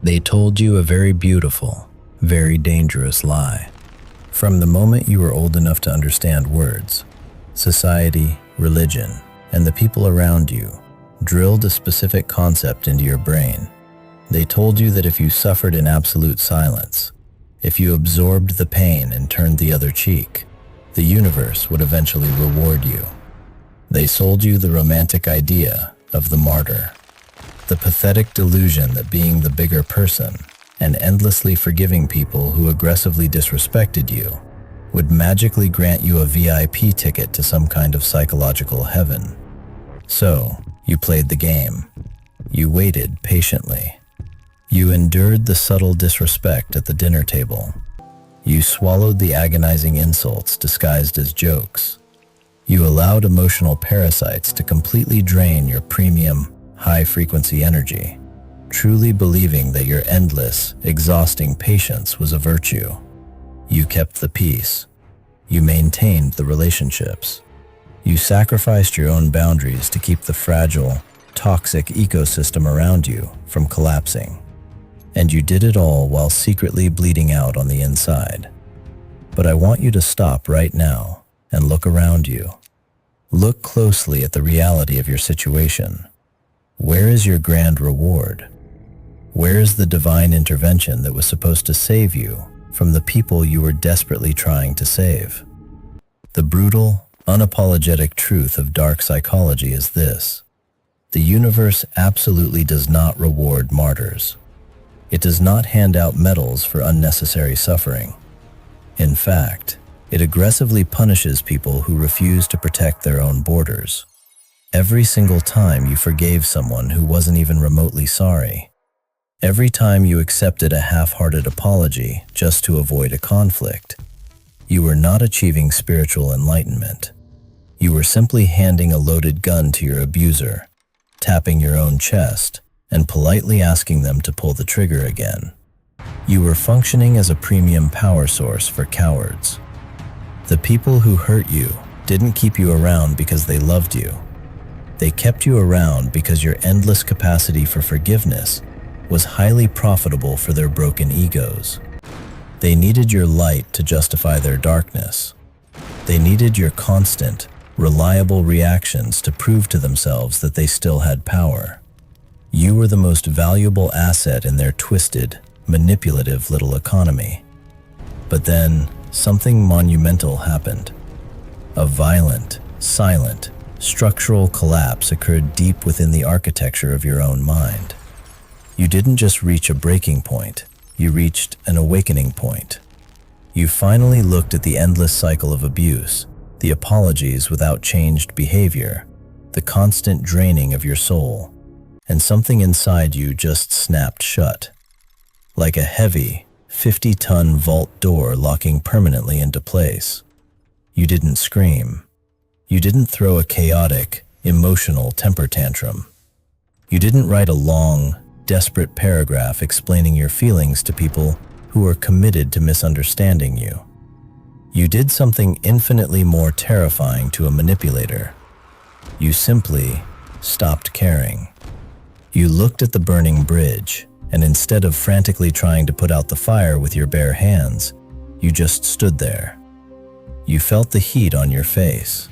They told you a very beautiful, very dangerous lie. From the moment you were old enough to understand words, society, religion, and the people around you drilled a specific concept into your brain. They told you that if you suffered in absolute silence, if you absorbed the pain and turned the other cheek, the universe would eventually reward you. They sold you the romantic idea of the martyr, the pathetic delusion that being the bigger person and endlessly forgiving people who aggressively disrespected you would magically grant you a VIP ticket to some kind of psychological heaven. So, you played the game. You waited patiently. You endured the subtle disrespect at the dinner table. You swallowed the agonizing insults disguised as jokes. You allowed emotional parasites to completely drain your premium, high-frequency energy, truly believing that your endless, exhausting patience was a virtue. You kept the peace. You maintained the relationships. You sacrificed your own boundaries to keep the fragile, toxic ecosystem around you from collapsing. And you did it all while secretly bleeding out on the inside. But I want you to stop right now and look around you. Look closely at the reality of your situation. Where is your grand reward? Where is the divine intervention that was supposed to save you from the people you were desperately trying to save? The brutal, unapologetic truth of dark psychology is this: the universe absolutely does not reward martyrs. It does not hand out medals for unnecessary suffering. In fact, it aggressively punishes people who refuse to protect their own borders. Every single time you forgave someone who wasn't even remotely sorry, every time you accepted a half-hearted apology just to avoid a conflict, you were not achieving spiritual enlightenment. You were simply handing a loaded gun to your abuser, tapping your own chest, and politely asking them to pull the trigger again. You were functioning as a premium power source for cowards. The people who hurt you didn't keep you around because they loved you. They kept you around because your endless capacity for forgiveness was highly profitable for their broken egos. They needed your light to justify their darkness. They needed your constant, reliable reactions to prove to themselves that they still had power. You were the most valuable asset in their twisted, manipulative little economy. But then, something monumental happened. A violent, silent, structural collapse occurred deep within the architecture of your own mind. You didn't just reach a breaking point, you reached an awakening point. You finally looked at the endless cycle of abuse, the apologies without changed behavior, the constant draining of your soul, and something inside you just snapped shut. Like a heavy, 50-ton vault door locking permanently into place. You didn't scream. You didn't throw a chaotic, emotional temper tantrum. You didn't write a long, desperate paragraph explaining your feelings to people who are committed to misunderstanding you. You did something infinitely more terrifying to a manipulator. You simply stopped caring. You looked at the burning bridge, and instead of frantically trying to put out the fire with your bare hands, you just stood there. You felt the heat on your face.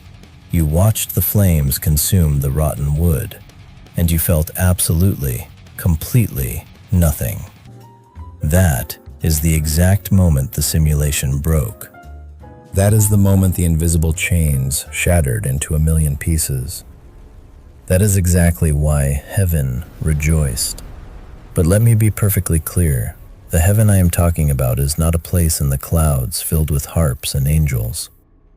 You watched the flames consume the rotten wood, and you felt absolutely, completely nothing. That is the exact moment the simulation broke. That is the moment the invisible chains shattered into a million pieces. That is exactly why heaven rejoiced. But let me be perfectly clear. The heaven I am talking about is not a place in the clouds filled with harps and angels.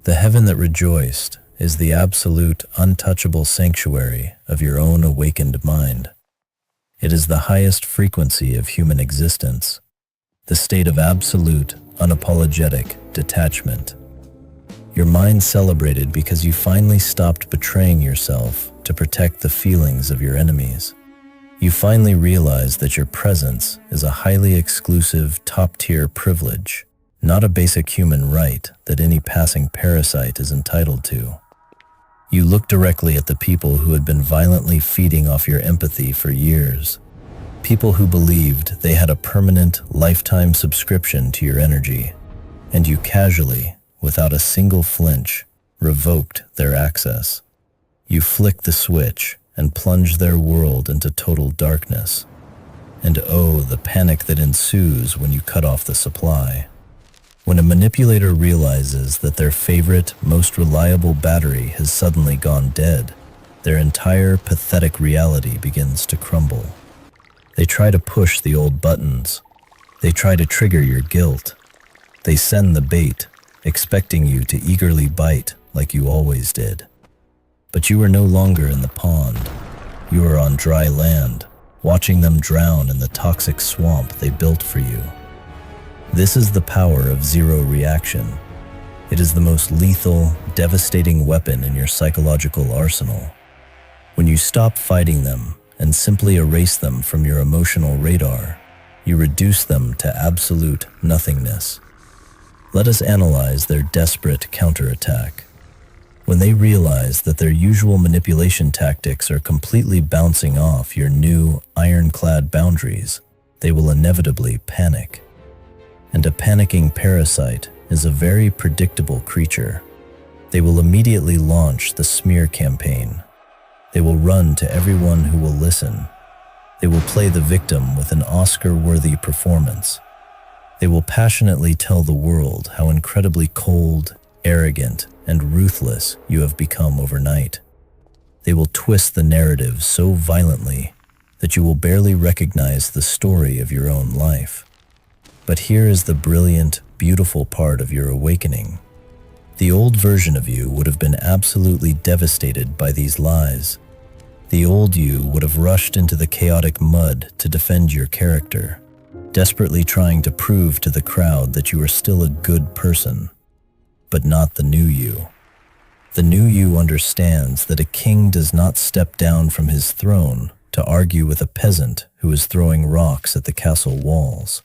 The heaven that rejoiced is the absolute, untouchable sanctuary of your own awakened mind. It is the highest frequency of human existence, the state of absolute, unapologetic detachment. Your mind celebrated because you finally stopped betraying yourself to protect the feelings of your enemies. You finally realized that your presence is a highly exclusive, top-tier privilege, not a basic human right that any passing parasite is entitled to. You looked directly at the people who had been violently feeding off your empathy for years. People who believed they had a permanent, lifetime subscription to your energy, and you casually, without a single flinch, revoked their access. You flicked the switch and plunged their world into total darkness. And oh, the panic that ensues when you cut off the supply. When a manipulator realizes that their favorite, most reliable battery has suddenly gone dead, their entire pathetic reality begins to crumble. They try to push the old buttons. They try to trigger your guilt. They send the bait, expecting you to eagerly bite like you always did. But you are no longer in the pond. You are on dry land, watching them drown in the toxic swamp they built for you. This is the power of zero reaction. It is the most lethal, devastating weapon in your psychological arsenal. When you stop fighting them and simply erase them from your emotional radar, you reduce them to absolute nothingness. Let us analyze their desperate counterattack. When they realize that their usual manipulation tactics are completely bouncing off your new, ironclad boundaries, they will inevitably panic. And a panicking parasite is a very predictable creature. They will immediately launch the smear campaign. They will run to everyone who will listen. They will play the victim with an Oscar-worthy performance. They will passionately tell the world how incredibly cold, arrogant, and ruthless you have become overnight. They will twist the narrative so violently that you will barely recognize the story of your own life. But here is the brilliant, beautiful part of your awakening. The old version of you would have been absolutely devastated by these lies. The old you would have rushed into the chaotic mud to defend your character, desperately trying to prove to the crowd that you are still a good person. But not the new you. The new you understands that a king does not step down from his throne to argue with a peasant who is throwing rocks at the castle walls.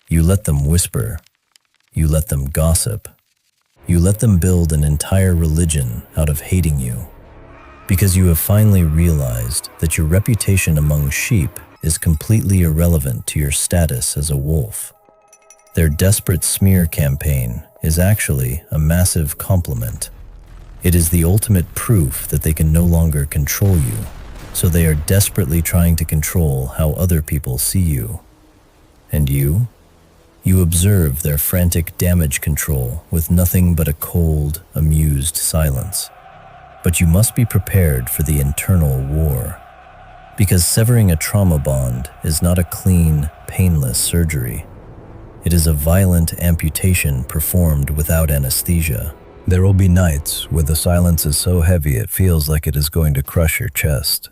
You let them whisper. You let them gossip. You let them build an entire religion out of hating you. Because you have finally realized that your reputation among sheep is completely irrelevant to your status as a wolf. Their desperate smear campaign is actually a massive compliment. It is the ultimate proof that they can no longer control you, so they are desperately trying to control how other people see you. And you? You observe their frantic damage control with nothing but a cold, amused silence. But you must be prepared for the internal war. Because severing a trauma bond is not a clean, painless surgery. It is a violent amputation performed without anesthesia. There will be nights where the silence is so heavy it feels like it is going to crush your chest.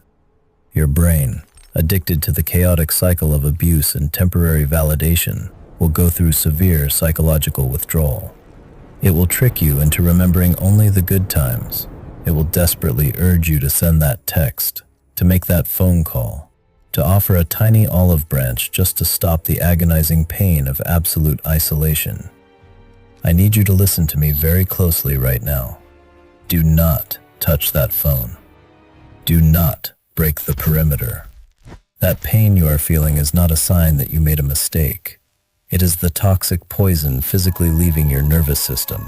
Your brain, addicted to the chaotic cycle of abuse and temporary validation, will go through severe psychological withdrawal. It will trick you into remembering only the good times. It will desperately urge you to send that text, to make that phone call, to offer a tiny olive branch just to stop the agonizing pain of absolute isolation. I need you to listen to me very closely right now. Do not touch that phone. Do not break the perimeter. That pain you are feeling is not a sign that you made a mistake. It is the toxic poison physically leaving your nervous system.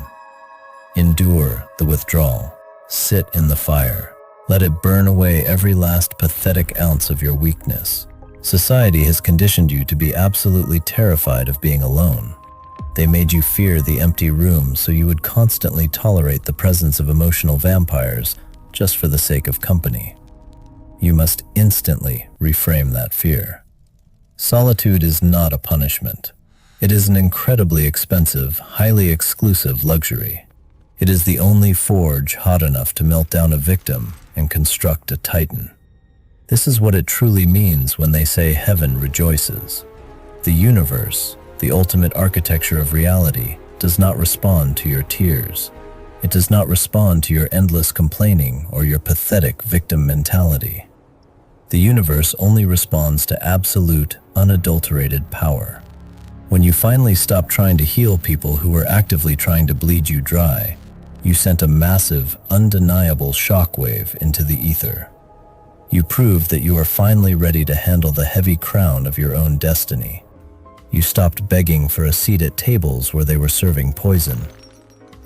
Endure the withdrawal. Sit in the fire. Let it burn away every last pathetic ounce of your weakness. Society has conditioned you to be absolutely terrified of being alone. They made you fear the empty room so you would constantly tolerate the presence of emotional vampires just for the sake of company. You must instantly reframe that fear. Solitude is not a punishment. It is an incredibly expensive, highly exclusive luxury. It is the only forge hot enough to melt down a victim and construct a titan. This is what it truly means when they say heaven rejoices. The universe, the ultimate architecture of reality, does not respond to your tears. It does not respond to your endless complaining or your pathetic victim mentality. The universe only responds to absolute, unadulterated power. When you finally stop trying to heal people who were actively trying to bleed you dry, you sent a massive, undeniable shockwave into the ether. You proved that you are finally ready to handle the heavy crown of your own destiny. You stopped begging for a seat at tables where they were serving poison.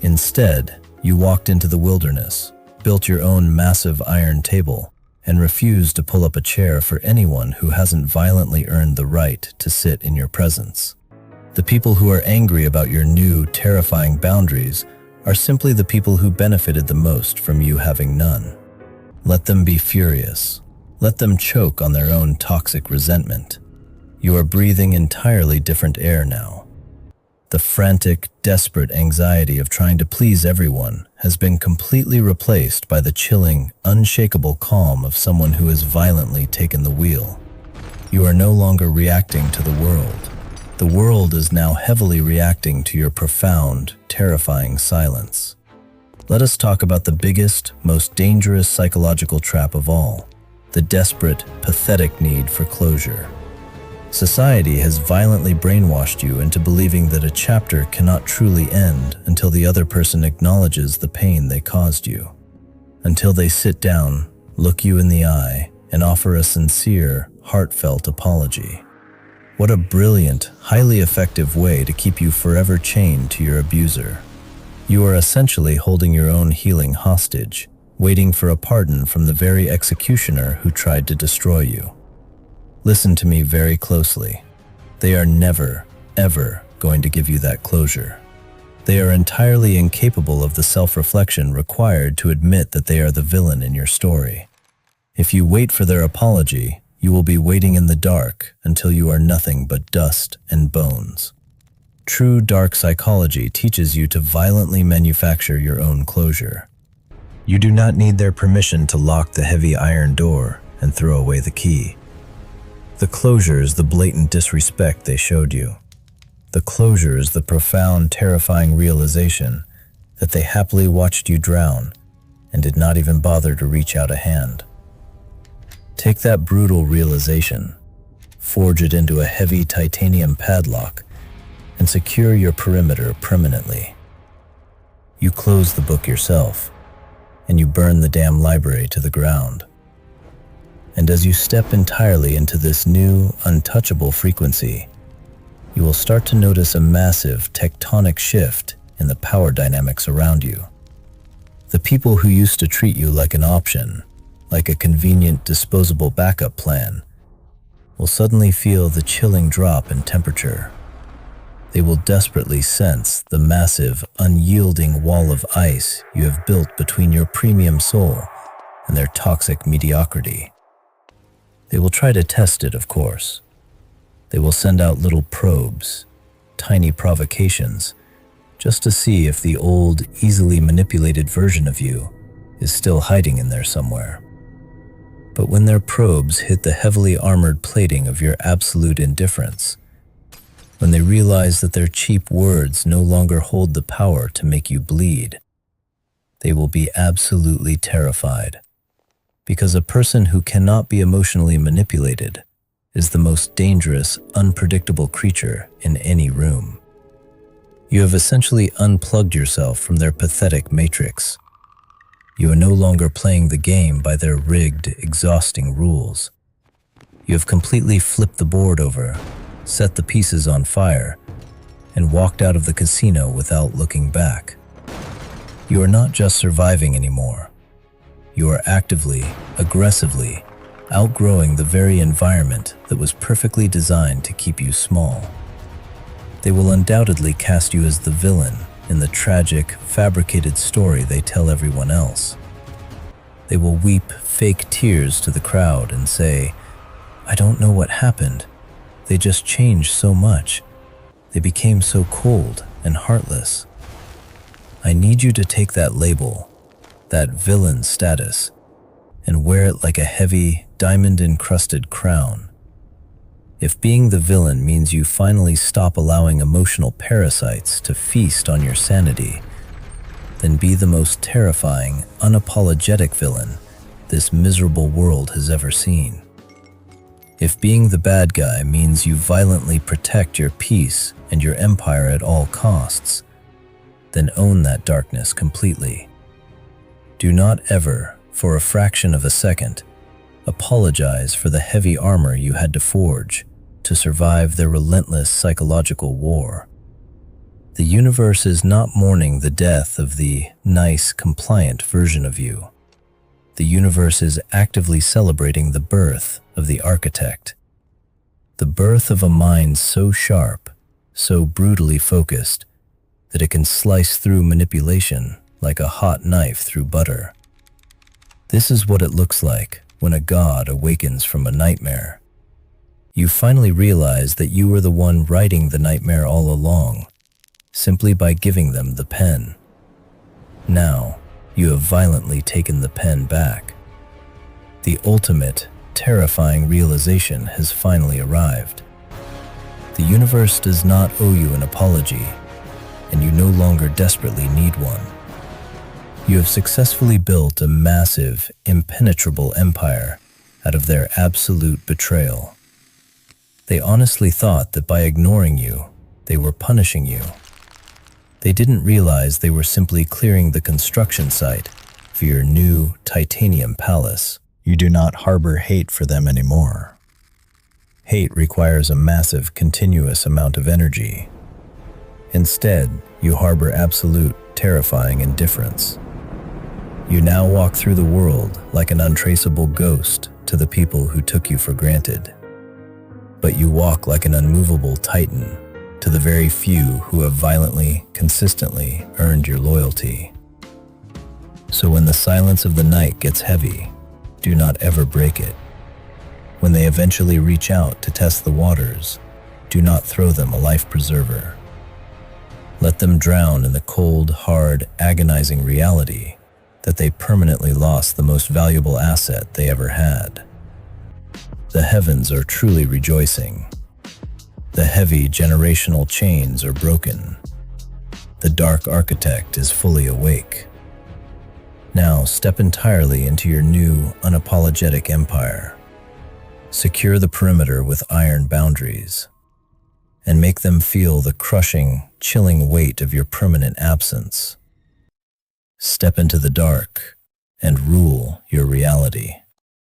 Instead, you walked into the wilderness, built your own massive iron table, and refused to pull up a chair for anyone who hasn't violently earned the right to sit in your presence. The people who are angry about your new, terrifying boundaries are simply the people who benefited the most from you having none. Let them be furious. Let them choke on their own toxic resentment. You are breathing entirely different air now. The frantic, desperate anxiety of trying to please everyone has been completely replaced by the chilling, unshakable calm of someone who has violently taken the wheel. You are no longer reacting to the world. The world is now heavily reacting to your profound, terrifying silence. Let us talk about the biggest, most dangerous psychological trap of all, the desperate, pathetic need for closure. Society has violently brainwashed you into believing that a chapter cannot truly end until the other person acknowledges the pain they caused you. Until they sit down, look you in the eye, and offer a sincere, heartfelt apology. What a brilliant, highly effective way to keep you forever chained to your abuser. You are essentially holding your own healing hostage, waiting for a pardon from the very executioner who tried to destroy you. Listen to me very closely. They are never, ever going to give you that closure. They are entirely incapable of the self-reflection required to admit that they are the villain in your story. If you wait for their apology, you will be waiting in the dark until you are nothing but dust and bones. True dark psychology teaches you to violently manufacture your own closure. You do not need their permission to lock the heavy iron door and throw away the key. The closure is the blatant disrespect they showed you. The closure is the profound, terrifying realization that they happily watched you drown and did not even bother to reach out a hand. Take that brutal realization, forge it into a heavy titanium padlock, and secure your perimeter permanently. You close the book yourself, and you burn the damn library to the ground. And as you step entirely into this new, untouchable frequency, you will start to notice a massive tectonic shift in the power dynamics around you. The people who used to treat you like an option, like a convenient disposable backup plan, will suddenly feel the chilling drop in temperature. They will desperately sense the massive, unyielding wall of ice you have built between your premium soul and their toxic mediocrity. They will try to test it, of course. They will send out little probes, tiny provocations, just to see if the old, easily manipulated version of you is still hiding in there somewhere. But when their probes hit the heavily armored plating of your absolute indifference, when they realize that their cheap words no longer hold the power to make you bleed, they will be absolutely terrified. Because a person who cannot be emotionally manipulated is the most dangerous, unpredictable creature in any room. You have essentially unplugged yourself from their pathetic matrix. You are no longer playing the game by their rigged, exhausting rules. You have completely flipped the board over, set the pieces on fire, and walked out of the casino without looking back. You are not just surviving anymore. You are actively, aggressively, outgrowing the very environment that was perfectly designed to keep you small. They will undoubtedly cast you as the villain in the tragic, fabricated story they tell everyone else. They will weep fake tears to the crowd and say, "I don't know what happened. They just changed so much. They became so cold and heartless." I need you to take that label, that villain status, and wear it like a heavy, diamond-encrusted crown. If being the villain means you finally stop allowing emotional parasites to feast on your sanity, then be the most terrifying, unapologetic villain this miserable world has ever seen. If being the bad guy means you violently protect your peace and your empire at all costs, then own that darkness completely. Do not ever, for a fraction of a second, apologize for the heavy armor you had to forge to survive their relentless psychological war. The universe is not mourning the death of the nice, compliant version of you. The universe is actively celebrating the birth of the architect. The birth of a mind so sharp, so brutally focused, that it can slice through manipulation like a hot knife through butter. This is what it looks like when a god awakens from a nightmare. You finally realize that you were the one writing the nightmare all along, simply by giving them the pen. Now, you have violently taken the pen back. The ultimate, terrifying realization has finally arrived. The universe does not owe you an apology, and you no longer desperately need one. You have successfully built a massive, impenetrable empire out of their absolute betrayal. They honestly thought that by ignoring you, they were punishing you. They didn't realize they were simply clearing the construction site for your new titanium palace. You do not harbor hate for them anymore. Hate requires a massive, continuous amount of energy. Instead, you harbor absolute, terrifying indifference. You now walk through the world like an untraceable ghost to the people who took you for granted. But you walk like an unmovable titan to the very few who have violently, consistently earned your loyalty. So when the silence of the night gets heavy, do not ever break it. When they eventually reach out to test the waters, do not throw them a life preserver. Let them drown in the cold, hard, agonizing reality that they permanently lost the most valuable asset they ever had. The heavens are truly rejoicing. The heavy generational chains are broken. The dark architect is fully awake. Now step entirely into your new, unapologetic empire. Secure the perimeter with iron boundaries, and make them feel the crushing, chilling weight of your permanent absence. Step into the dark and rule your reality.